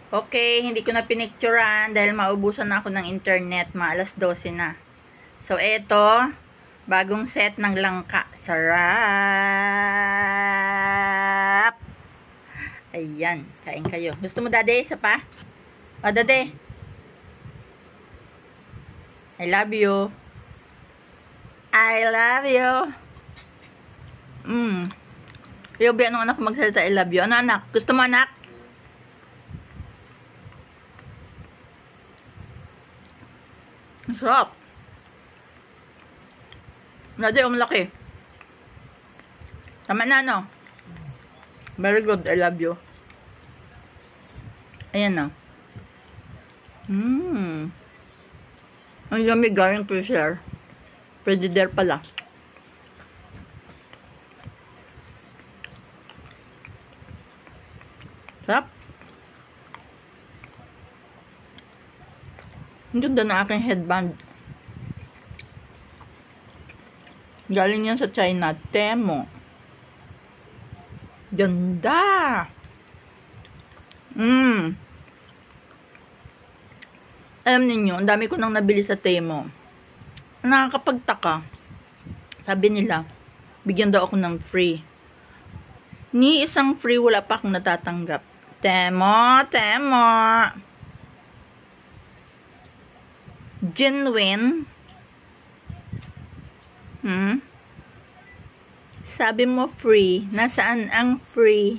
Okay, hindi ko na pinicturean dahil maubusan na ako ng internet. Alas 12 na. So, eto, bagong set ng langka. Sarap! Ayan, kain kayo. Gusto mo, Dade? Isa pa? O, Dade. I love you. I love you. Yobi, anong anak magsalita? I love you. Ano, anak? Gusto mo, anak? Masarap. Dade, malaki. Tama na, no? Very good. I love you. Ayan na. Ang yummy galing to share. Pwede there pala. Sarap. Ang ganda na aking headband. Galing yan sa China. Temo. Ganda. Alam ninyo, ang dami ko nang nabili sa Temo. Nakakapagtaka. Sabi nila, bigyan daw ako ng free. Ni isang free wala pa akong natatanggap. Temo, Temo. Genuine. Sabi mo free. Nasaan ang free?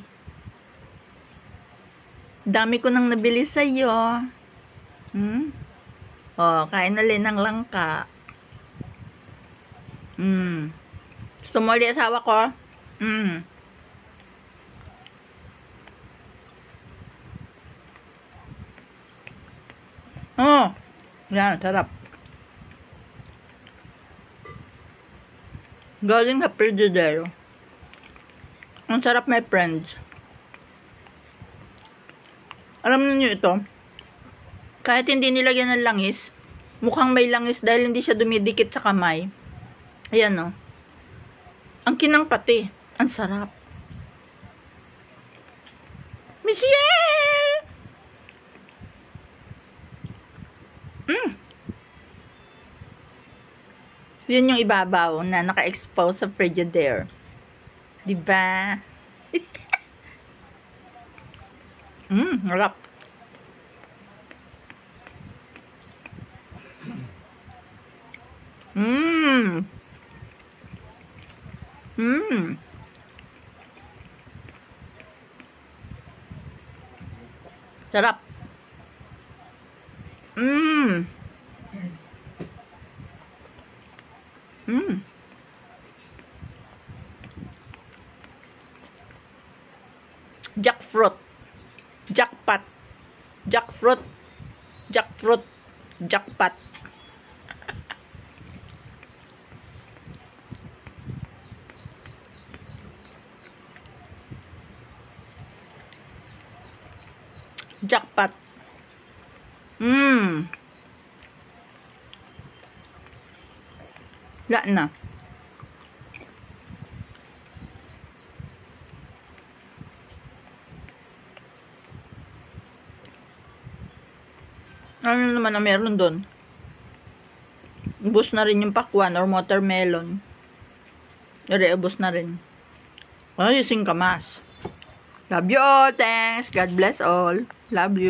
Dami ko nang nabili sa'yo. Oh, kain na rin ng langka. Gusto mo ulit asawa ko? Oh, yan, sarap. Galing sa Frigidaire. Ang sarap, my friends. Alam niyo ito, kahit hindi nilagyan ng langis, mukhang may langis dahil hindi siya dumidikit sa kamay. Ayan, no? Ang kinang pati. Ang sarap. Michelle! Yun yung ibabaw na naka-expose sa Frigidaire. Diba? Harap. Sarap. Jackfruit. Jackpot. Jackfruit. Jackfruit. Jackpot. Jackpot. Wala na. Ano naman na meron doon? Ubus na rin yung pakwan or watermelon. Ubus na rin. Ay, singkamas. Love you all. Thanks. God bless all. Love you.